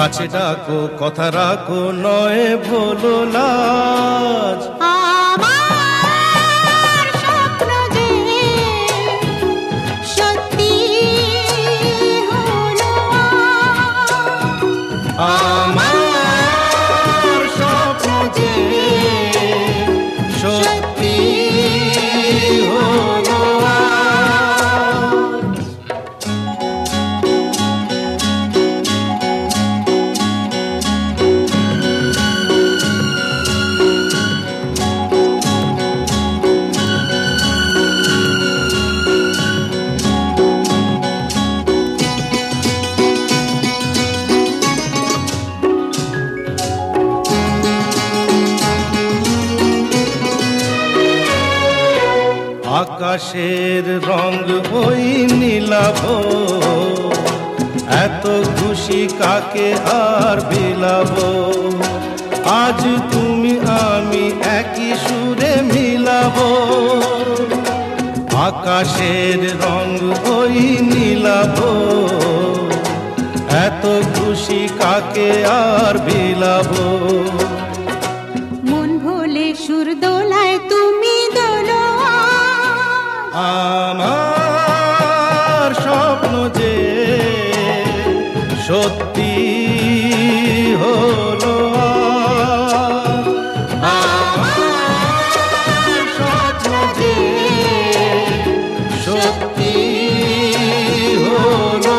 কাছে ডাকো কথা রাখো নয় ভোলো লাজ। আমার স্বপ্ন যে সত্যি হলো আমার স্বপ্ন যে সত্যি হলো আকাশের রং ওই নীলাভ, এত খুশি কাকে আর বিলাব। আজ তুমি আমি একই সুরে মিলাব। আকাশের রং ওই নীলাভ, এত খুশি কাকে আর বিলাব। মন ভোলে সুর দোলায় তুমি দোলো আমার স্বপ্ন যে সত্যি হলো আমার স্বপ্ন যে সত্যি হলো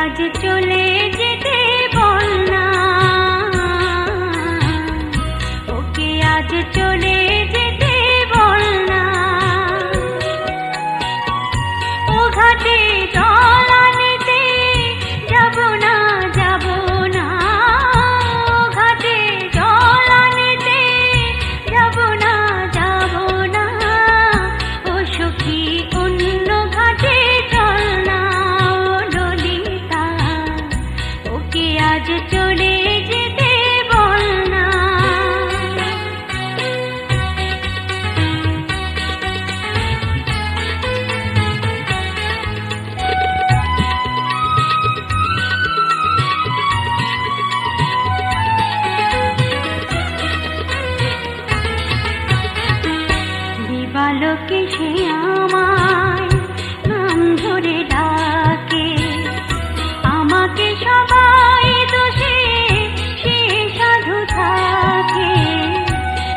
আজ চলে যেতে বল না, ওকে আজ চলে যেতে বল না। ও ঘাটে জল আনিতে যাব না, যাব না। ও ঘাটে জল আনিতে যাব না, যাব না। ও সখী অন্য ঘাটে চল না, ও ললিতা ওকে আজ চলে যেতে বল না। দিবালোকে সে আমায় নাম ধরে ডাকে, আমাকে সবাই দোষে সে সাধু থাকে।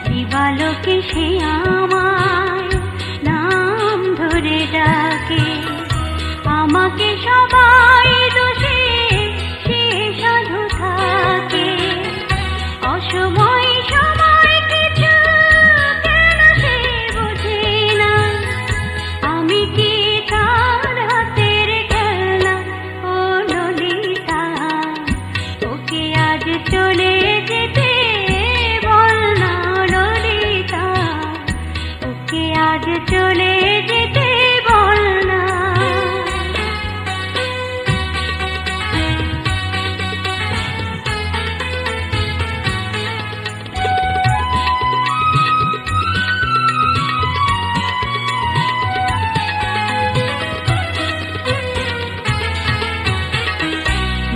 দিবালোকে সে আমায় নাম ধরে ডাকে, আমাকে সবাই দোষে সে সাধু থাকে। অসময় সময় কিছু কেন সে বোঝে না, আমি কি তার হাতের খেলনা? ও ললিতা ওকে আজ চলে যেতে বল না, ললিতা ওকে আজ চলে যেতে বল না।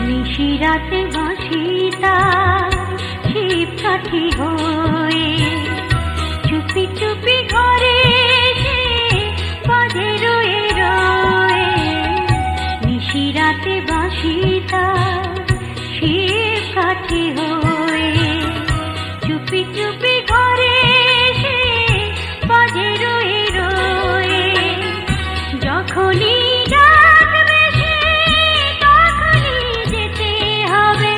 নিশিরাতে বাঁশিটা শিব কাঠি হয়ে চুপি চুপি ঘরে এসে বাজে রয়ে রয়ে। নিশিরাতে বাঁশিটা শিব কাঠি হয়ে চুপি চুপি ঘরে এসে বাজে রয়ে রয়ে। যখনই ডাকবে সে তখনই যেতে হবে,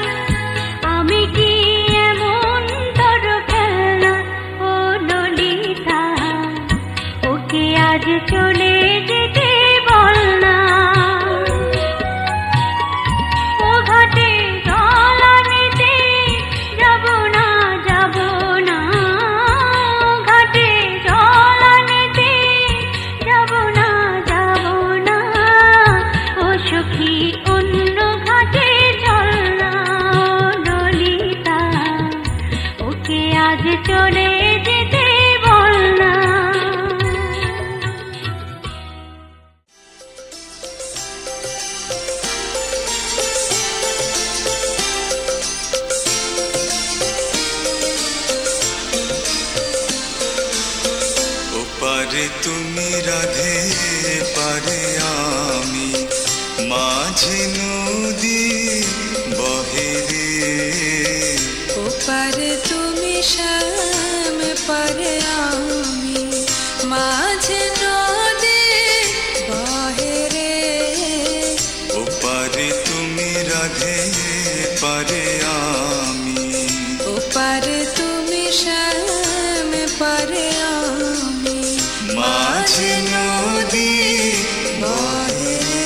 আমি কি এমন তোর খেলনা? ও ললিতা ওকে আজ চলে যেতে বল না। ও ঘাটে জল আনিতে যাব না, যাব না। ও ঘাটে জল আনিতে যাব না, যাব না। ও সখী অন্য ঘাটে চল না, ও ললিতা ওকে আজ চলে যেতে বল না। ওপারে তুমি রাধে পারে আমি, মাঝে নদী বহে রে। ওপারে তুমি শ্যাম পারে আমি, মাঝে নদী বহে রে। ওপারে তুমি রাধে পারে আমি, ওপারে তুমি শ্যাম পারে আমি, মাঝে নদী বহে রে।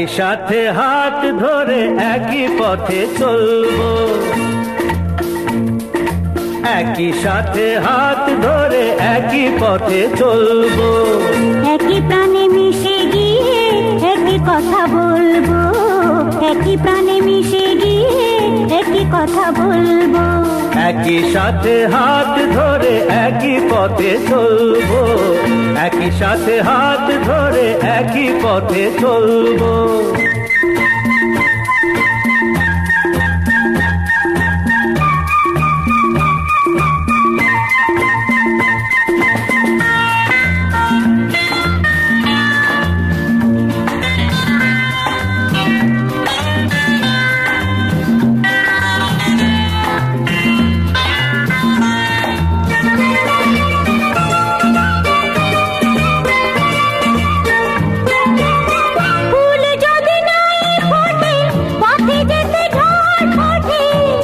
একই সাথে হাত ধরে একই পথে চলবো, একই সাথে হাত ধরে একই পথে চলবো। একই প্রাণে মিশে গিয়ে একই কথা বলবো, একই প্রাণে মিশে গিয়ে একই কথা বলবো। একই সাথে হাত ধরে একই পথে চলবো, একই সাথে হাত ধরে একই পথে চলবো।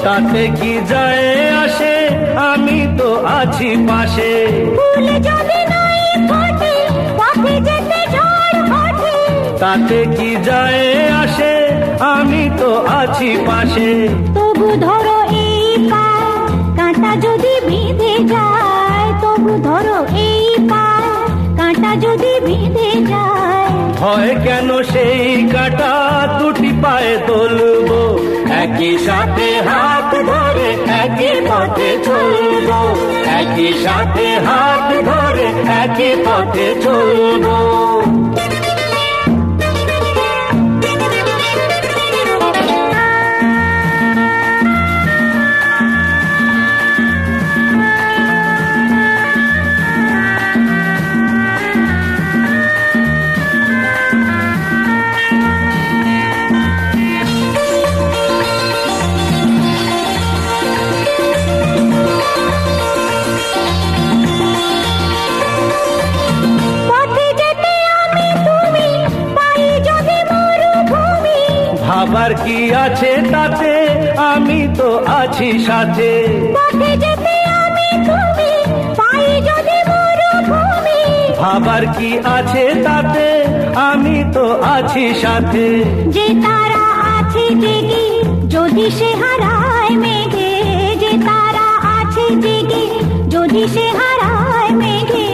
তাতে কি যায় আসে, আমি তো আছি পাশে। ফুল যদি নাই ফোটে পথে যেতে ঝড় ওঠে, তাতে কি যায় আসে, আমি তো আছি পাশে। তবু ধরো এই পায় কাঁটা যদি বিঁধে যায়, তবু ধরো এই পায় কাঁটা যদি বিঁধে যায়। হয় কেন সেই কাঁটা দুটি পায়ে তুলবো, একই সাথে হাত ধরে একই পথে চলবো, একই সাথে হাত ধরে একই পথে চলবো। ভাবার কি আছে তাতে, আমি তো আছি সাথে। পথে যেতে আমি তুমি পাই যদি মরুভূমি, ভাবার কি আছে তাতে, আমি তো আছি সাথে। যে তারা আছে জেগে যদি সে হারায় মেঘে, যে তারা আছে জেগে যদি সে হারায় মেঘে।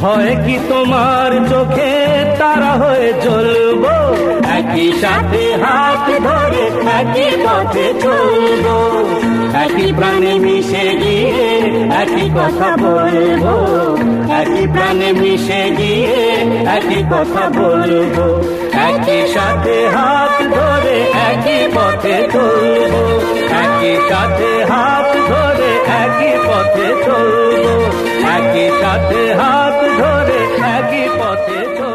হয় কি তোমার চোখে তারা হয়ে চলবো, একই সাথে হাত ধরে একই পথে চলবো। একই প্রাণে মিশে গিয়ে একই কথা বলবো, একই প্রাণে মিশে গিয়ে একই কথা বলবো। একই সাথে হাত ধরে একই পথে চলবো, একই সাথে হাত ধরে একই পথে চলবো, একই সাথে হাত ধরে একই পথে চলবো।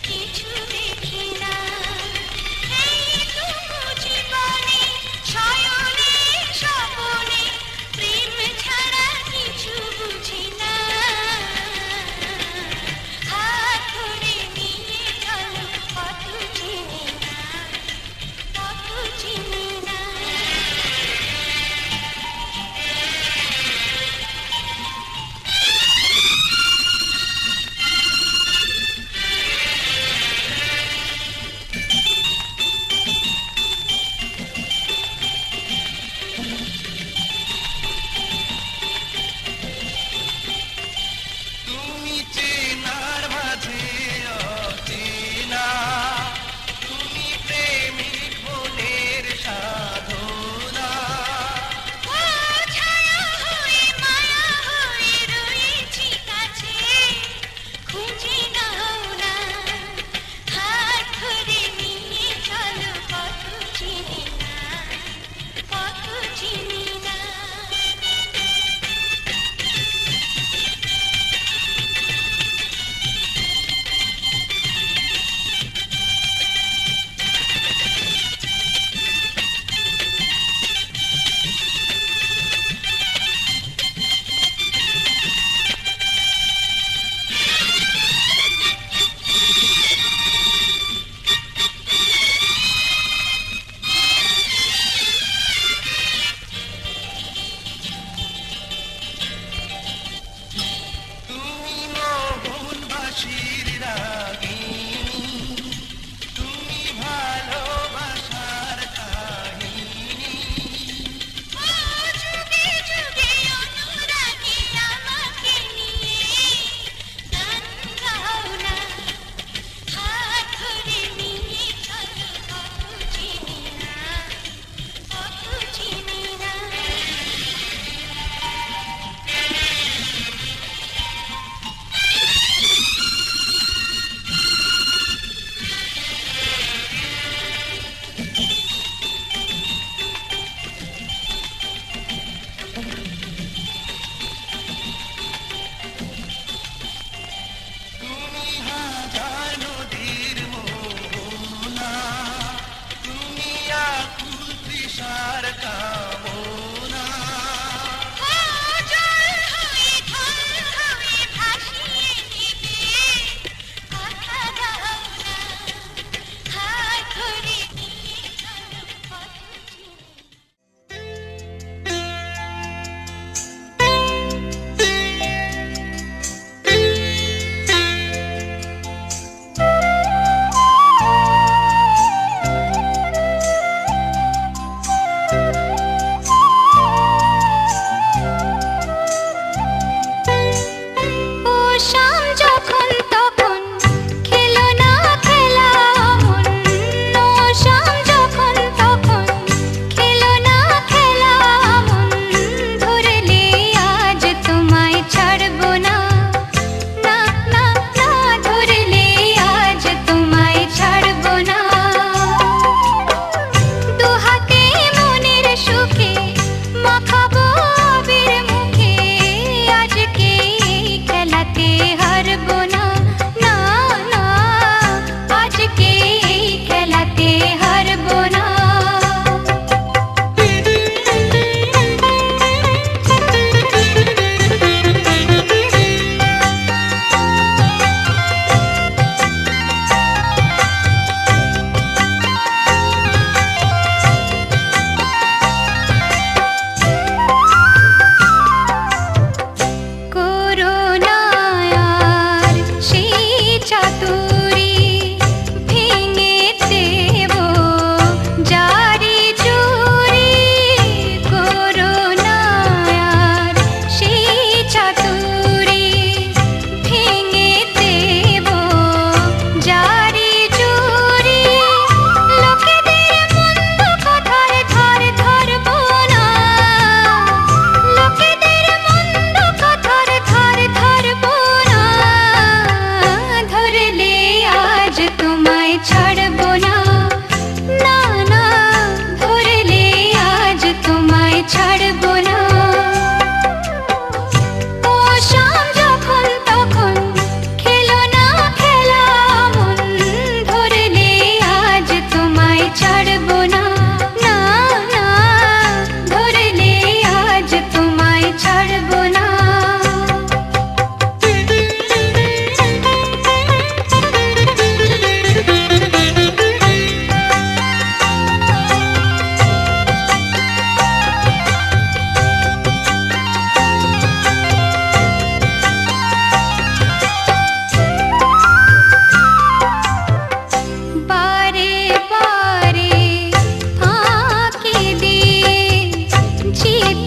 কিছু দেখি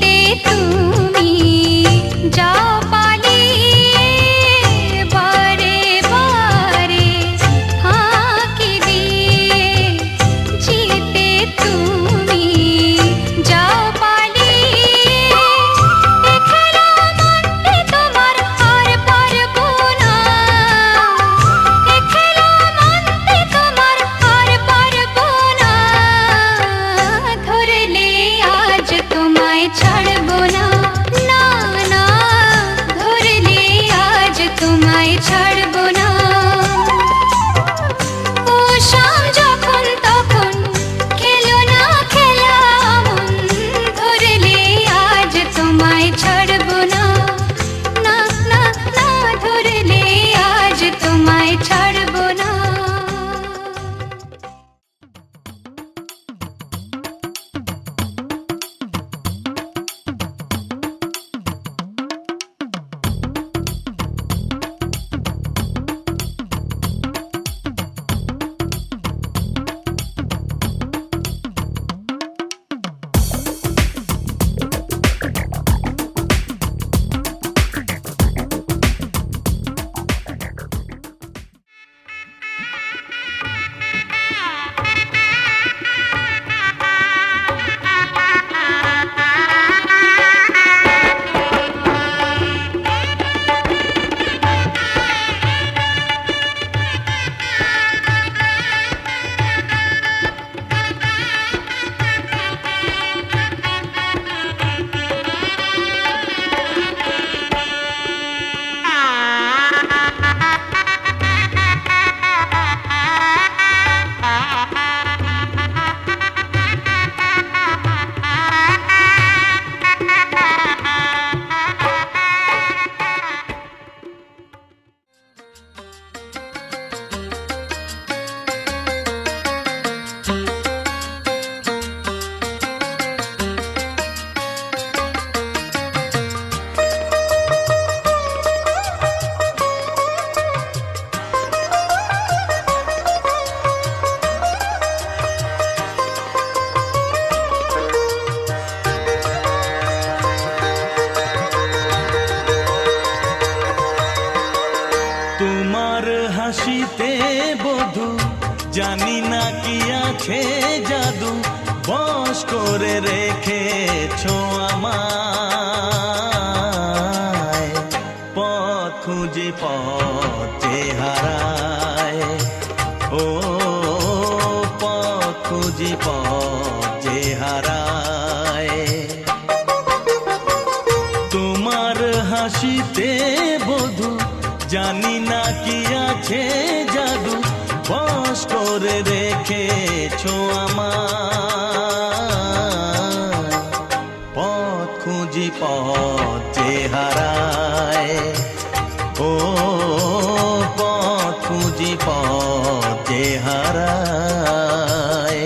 চিতে তুমি যাও পালিয়ে বারে বারে ফাঁকি দিয়ে চিতে তুমি যাও পালিয়ে এ খেলা মানতে তোমার আর পারবো না এ খেলা মানতে তোমার আর পারবো না ধরলে আজ তোমায় ছাড়বো না না না ধরলে আজ তোমায় ছাড়বো না ও শাম যখন তখন খেলো না খেলা মন ধরলে আজ তোমায় ছাড়বো না না না না ধরলে আজ তোমায় ছাড়বো না তোমার হাসিতে বধু জানি না কি আছে জাদু বশ করে রেখেছো আমায় পথ খুঁজি পথে হারায় ও পথ খুঁজি পথে হারায় তোমার হাসিতে বধু জানি না কি আছে জাদু বশ করে রেখেছো আমায় পথ খুঁজি পথে হারায় ও পথ খুঁজি পথে হারায়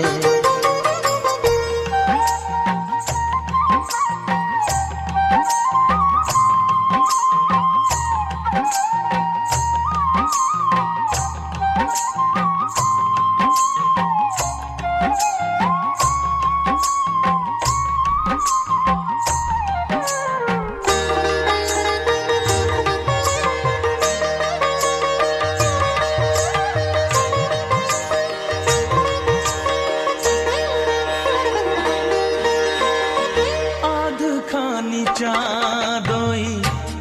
আধখানি চাঁদই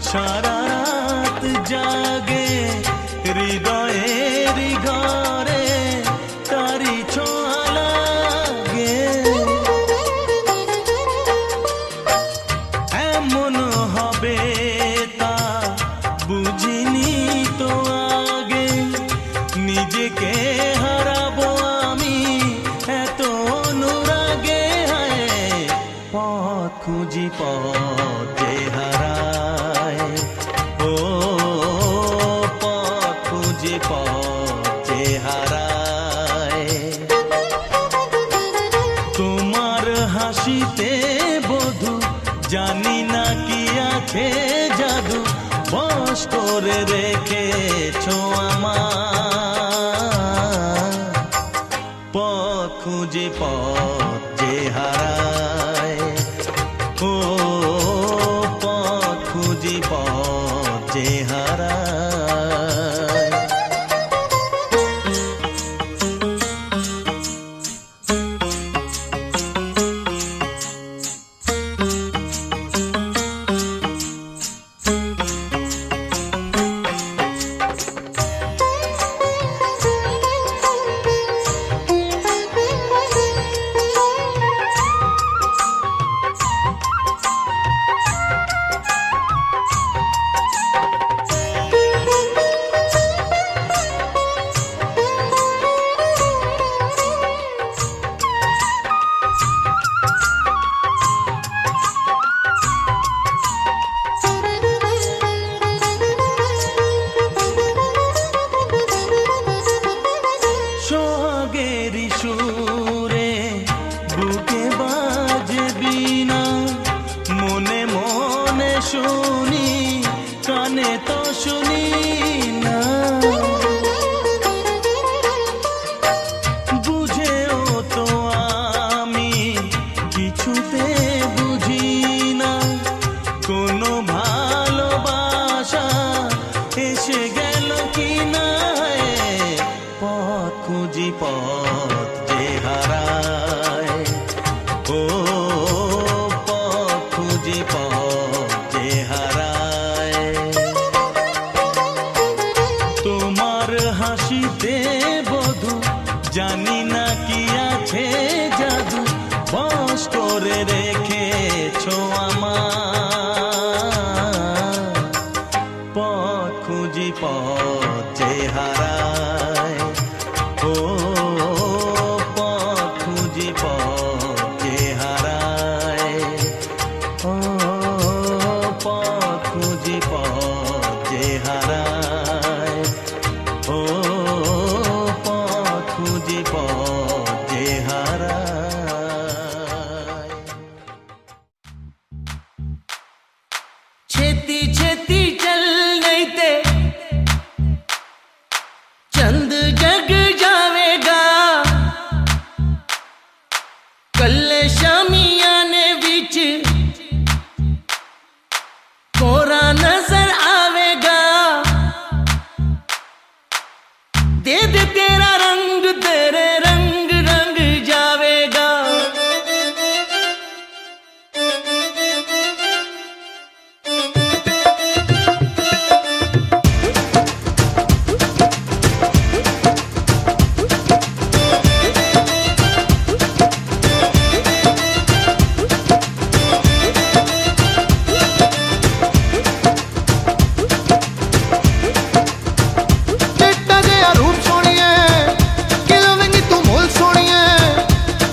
সারা রাত জাগে হৃদয়ের ঘরে তারি ছোঁয়া লাগে এমন হবে তা বুঝিনি তো আগে নিজেকে হারাবো আমি এত অনুরাগে পথ খুঁজি পথে হারায় ও পথ খুঁজি পথে হারায় তোমার হাসিতে বধু জানি না কি আছে জাদু বশ করে রেখেছো আমায় পথ খুঁজি পথে হারায় ও খুঁজি পথ যে হারায়। সোহাগেরি সুরে বুকে বাজে বীণা, মনে মনে শুনি কানে তো শুনি না। বুঝেও তো আমি কিছুতে বুঝি না, কোনো ভালোবাসা এসে গেল কি না। পথ খুঁজি পথ যে হারায়, ও পথ খুঁজি পথ যে হারায়। তোমার হাসিতে বধু জানি না কি আছে জাদু, বশ করে রেখেছো আমার। পথ খুঁজি পথ যে হারায়, ও পথ খুঁজি পথ যে হারায়, ও পথ খুঁজি পথ যে হারায়, ও পথ খুঁজি পথ যে হারায়। छेती छेती चल नहीं ते चंद जग जावेगा, कल शामियाने बिच कोरा नजर आवेगा। दे दे तेरा रंग तेरे रंग रंग जावेगा। चिट्टा जिहा रूप सोहणीए, कि लवेंगी तू मोल सोहणीए।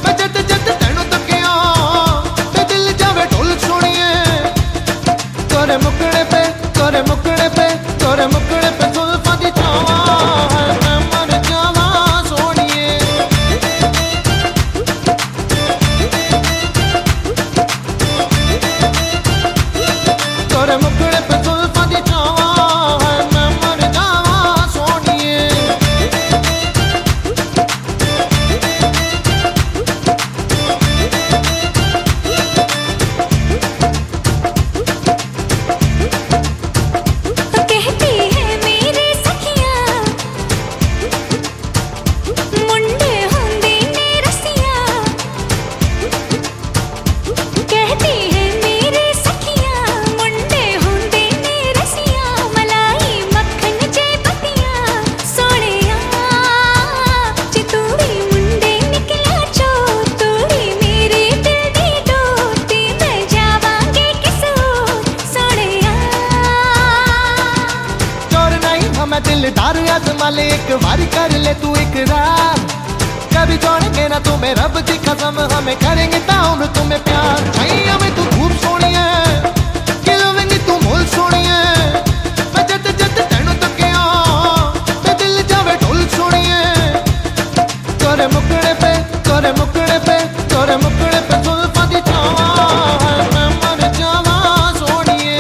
मैं जद जद तैनूं तकिया ते दिल जावे ढोल सोहणीए। तोरे मुकड़े पे तोरे मुकड़े पे तोरे मुकड़े पे जुल्फां दी छावां, मैं मर जावां सोहणीए। तोरे मुकड़े पे जुल्फां दी छावां, मैं मर जावां सोहणीए। कहती है मेरी सखियां, मुंडे होंदे ने रसियां। कहती है मेरी सखियां, मुंडे होंदे ने रसियां। मलाई मक्खन जे पतियां सोहणिया, जे तूड़ी मुंडे निकलिया चो, तूड़ी मेरे दिल दी डोर ते मैं जावांगे किस ओर सोहणिया। चोर नहीं हमें दिलदार आजमा ले, एक बारी कर ले तू इकरार। कभी छोड़ेंगे ना तुम्हें रब दी कसम, हमें करेंगे ताउम्र तुम्हें प्यार। छैया में तू खूब सोहणी है, कि लवेंगी तू मोल सोहणी है। मैं जद जद तैनूं तकिया ते दिल जावे ढोल सोहणी है। तोरे मुकड़े पे तोरे मुकड़े पे तोरे मुकड़े पे जुल्फां दी छावां, मैं मर जावां सोहणीए।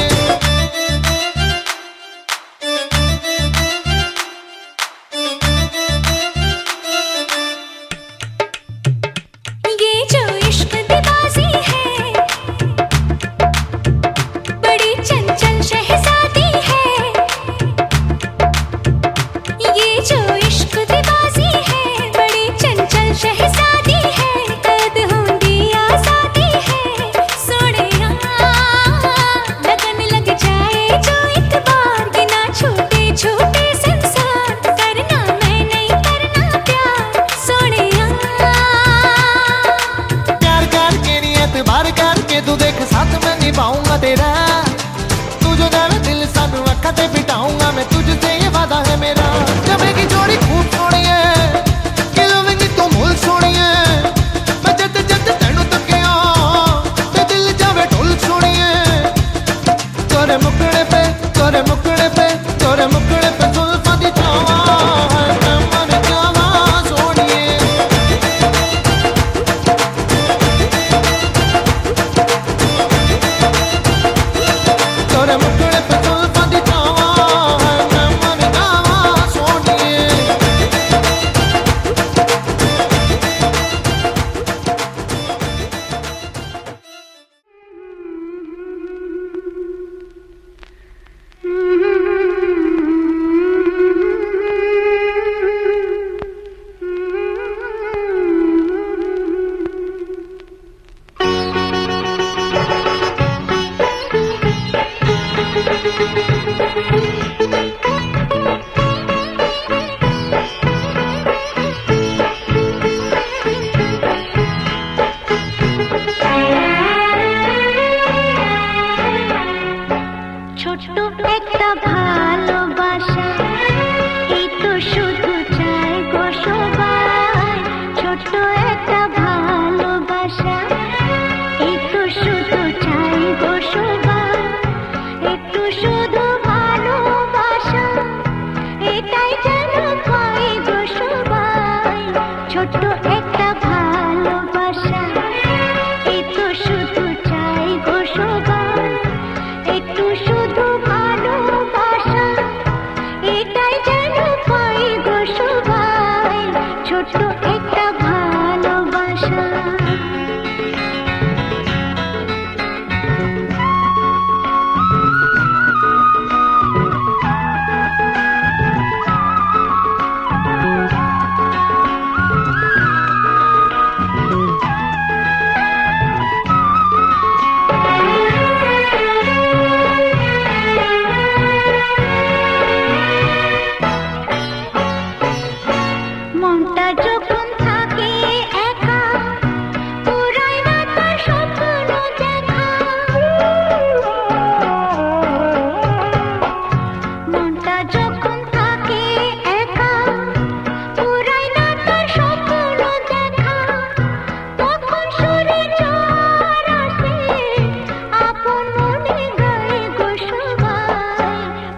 ये जो इश्क दी बाजी है, निभाऊंगा तेरा, तू जो जावे दिल सानू अखा ते बिठाऊंगा मैं, तुझसे ये वादा है मेरा। जमेगी जोड़ी खूब सोनी है, कि लवेंगी तू मुल सोनी है, मैं जद जद तेनू तकिया ते दिल जावे ढोल सोनी है। तोरे मुकड़े पे तोरे मुकड़े पे तोरे मुकड़े पे जुल्फां दी छावां है, मैं मर जावां सोनिए। तोरे मुकड़े पे जुल्फां दी छावां है, मैं मर जावां सोनिए। ছোট্ট একটা ভালোবাসা, এই তো শুধু চাই গো সবাই। ছোট্ট একটা ভালোবাসা, এই তো শুধু চাই গো সবাই। একটু শুধু ভালোবাসা, এটাই যেন পাই গো সবাই। ছোট্ট একটা ভালোবাসা, এই তো শুধু চাই গো সবাই। একটু শুধু ভালোবাসা, এটাই যেন পাই গো সবাই। ছোট্ট একটা ভালোবাসা। মনটা যখন থাকে একা, পুরায় না তার স্বপ্ন দেখা। মনটা যখন থাকে একা, পুরায় না তার স্বপ্ন দেখা। তখন সুরে ঝড় আসে, আপন মনে গায় গো সবাই।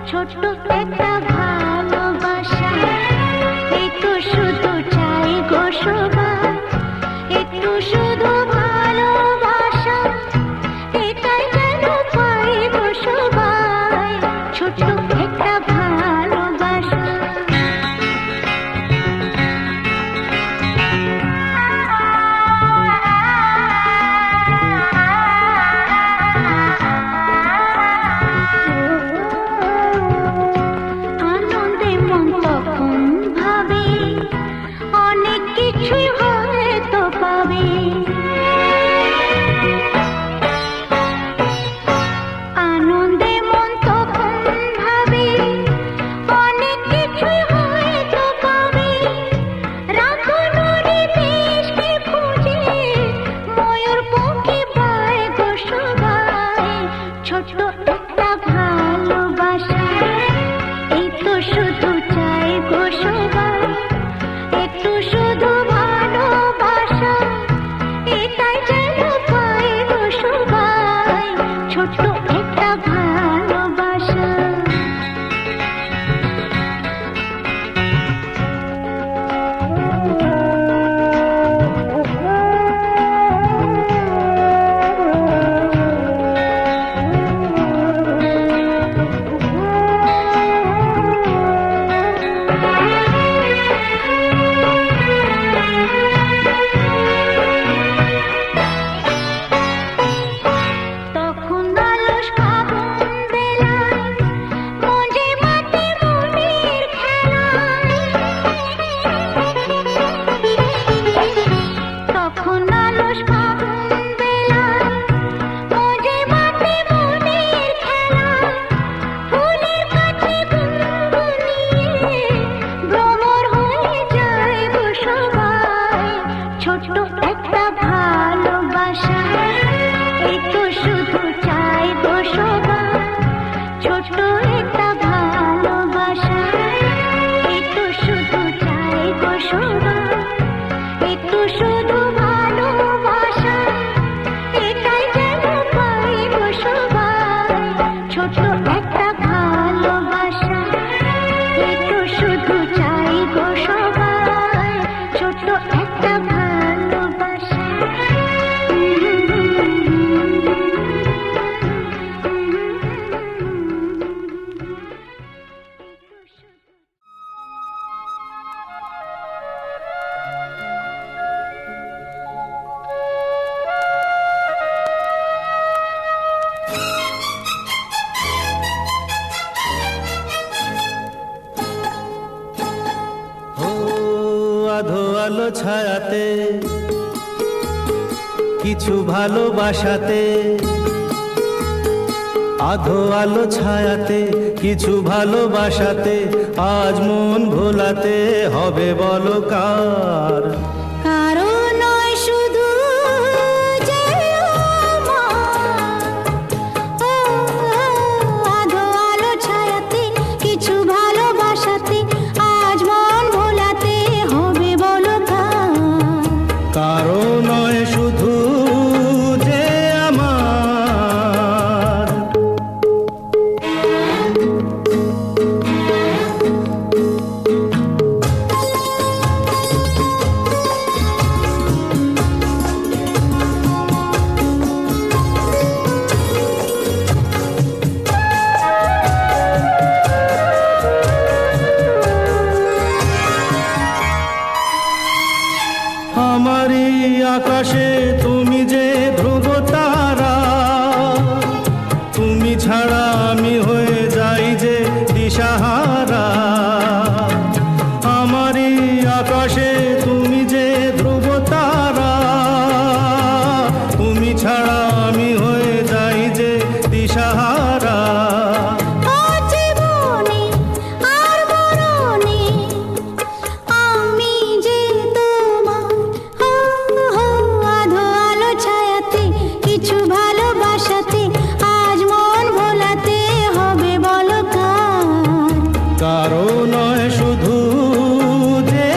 ছোট্ট একটা ভালোবাসা, এই তো শুধু চাই গো সবাই। একটু শুধু ভালোবাসা, এটাই যেন পাই গো সবাই। ছোট্ট একটা ভালোবাসা। আনন্দে মন তখন ভাবে, অনেক কিছুই হয়তো পাবে। আনন্দে মন তখন ভাবে, অনেক কিছুই হয়তো পাবে। রাখনুরি দেশকে খুঁজে, ময়ূর পঙ্খী পায় গো সবাই। ছোট্ট একটা ভালোবাসা, এই তো শুধু চাই গো সবাই। একটু শুধু ভালোবাসা, এটাই যেন পাই গো সবাই। ছোট্ট একটা ভালোবাসা। তখন আলস ছোট একটা ভালোবাসা, একটু শুধু চাই গো সবাই, ছোট একটা ভালোবাসা। ও আধো আলো ছায়াতে কিছু ভালোবাসাতে, আধো আলো ছায়াতে কিছু ভালোবাসাতে, আজ মন ভোলাতে হবে বলো কার? কারো নয় শুধু যে আমার, ও আধো আলো ছায়াতে কিছু ভালোবাসাতে, আজ মন ভোলাতে হবে বলো কার? কারো নয় শুধু যে আমার। আমারই আকাশে তুমি যে ধ্রুব তারা, তুমি ছাড়া আমি হয়ে যাই যে দিশাহারা। আমারই আকাশে তুমি যে ধ্রুব তারা, তুমি ছাড়া আমি হয়ে যাই যে দিশাহারা। ও জীবনে আর মরণে আমি যে তোমার, আধো আলো ছায়াতে কিছু ভালোবাসাতে, আজ মন ভোলাতে হবে বলো কার? কারো নয় শুধু যে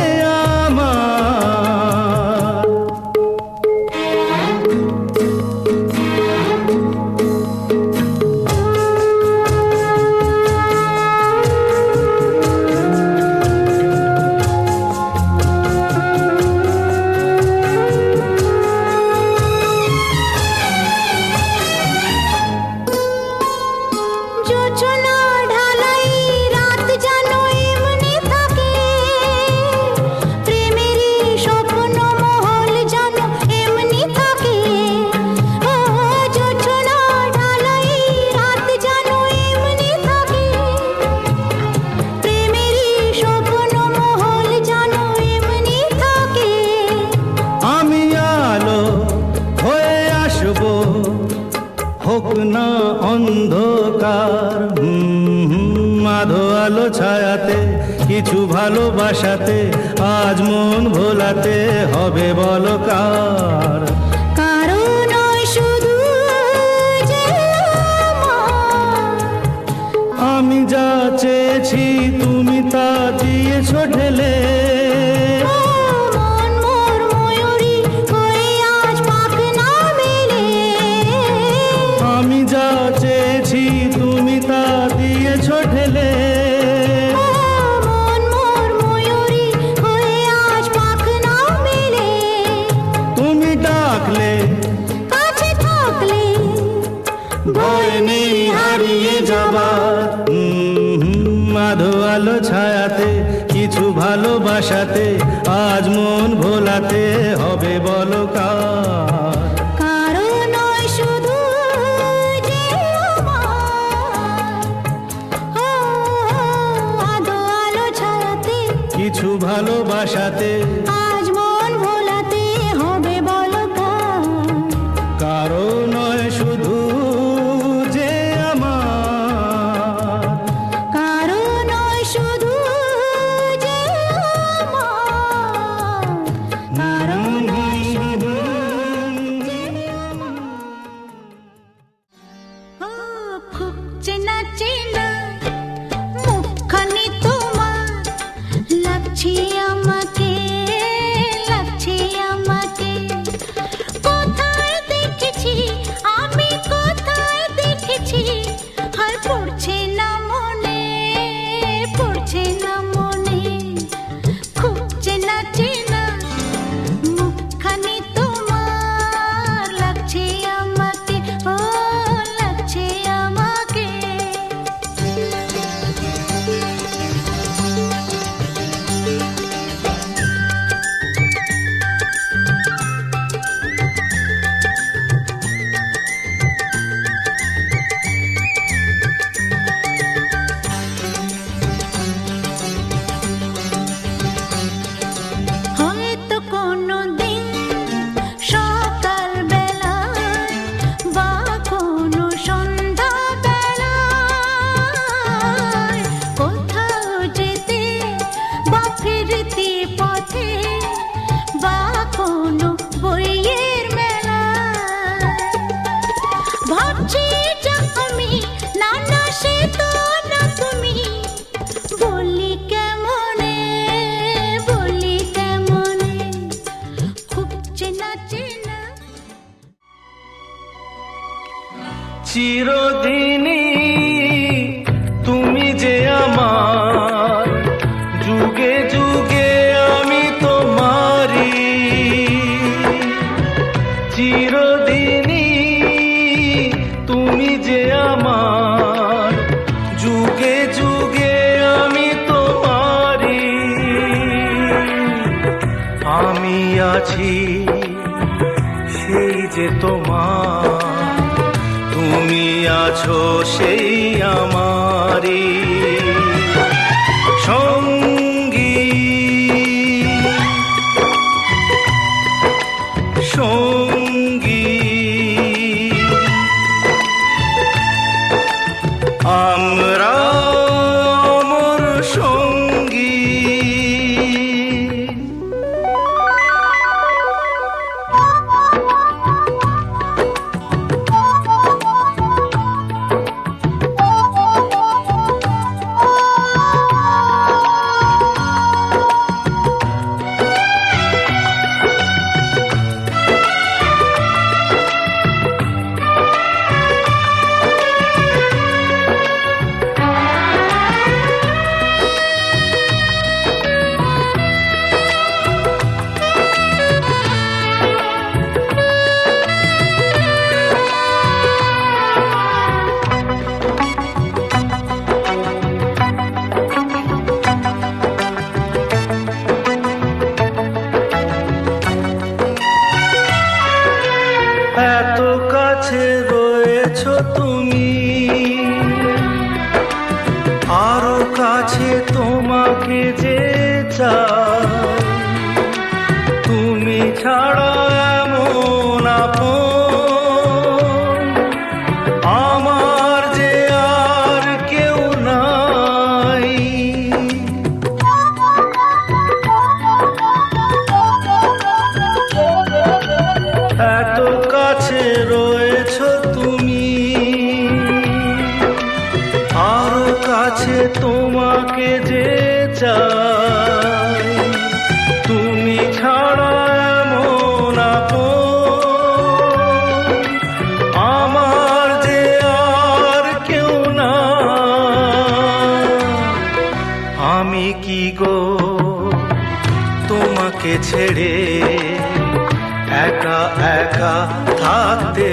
আমার। জোছনা ঢালাই রাত যেন এমনি থাকে, প্রেমেরই স্বপ্ন মহল যেন এমনি থাকে। ও জোছনা ঢালাই রাত যেন এমনি থাকে, প্রেমেরই স্বপ্ন মহল যেন এমনি থাকে। আমি আলো হয়ে আসবো, হোক না অন্ধকার। আধো আলো ছায়াতে কিছু ভালোবাসাতে, আজ মন ভোলাতে হবে বলো কার? কারো নয় শুধু যে আমার, আমি যা চেয়েছি তুমি তা দিয়েছো ঢেলে। ও মন মোর ময়ূরী হয়ে আজ পাখ না মেলে। আমি যা চেয়েছি তুমি তা দিয়েছো ঢেলে। ও মন মোর ময়ূরী হয়ে আজ পাখ না মেলে। তুমি ডাকলে কাছে থাকলে ভয় নেই হারিয়ে যাবার। আধো আলো ছায়াতে কিছু ভালোবাসাতে, আজ মন ভোলাতে হবে বলো কার? কারো নয় শুধু যে আমার, ও আধো আলো ছায়াতে কিছু ভালোবাসাতে, আজ মন ভোলাতে হবে বলো কার? কারো নয় শুধু যে আমার। কারো নয় শুধু যে আমার, কারো নয় শুধু যে আমার। ও খুব চেনা চেনা মুখখানি তোমার লাগছে আমাকে, চিরদিনই তুমি যে আমার, যুগে যুগে আমি তোমারি। চিরদিনই তুমি যে আমার, যুগে যুগে আমি তোমারি। আমি আছি সেই যে তোমার, তুমি আছো সেই আমারি সঙ্গী। সঙ্গী আমরা অমর সঙ্গী। এত কাছে রয়েছো তুমি, আরো কাছে তোমাকে যে চাই। তুমি ছাড়া এমন আপন আমার যে আর কেউ নাই। এত কাছে রয়েছো তুমি, আরো কাছে তোমাকে যে চাই। তুমি ছাড়া এমন আপন আমার যে আর কেউ না। আমি কি গো তোমাকে ছেড়ে একা একা থাকতে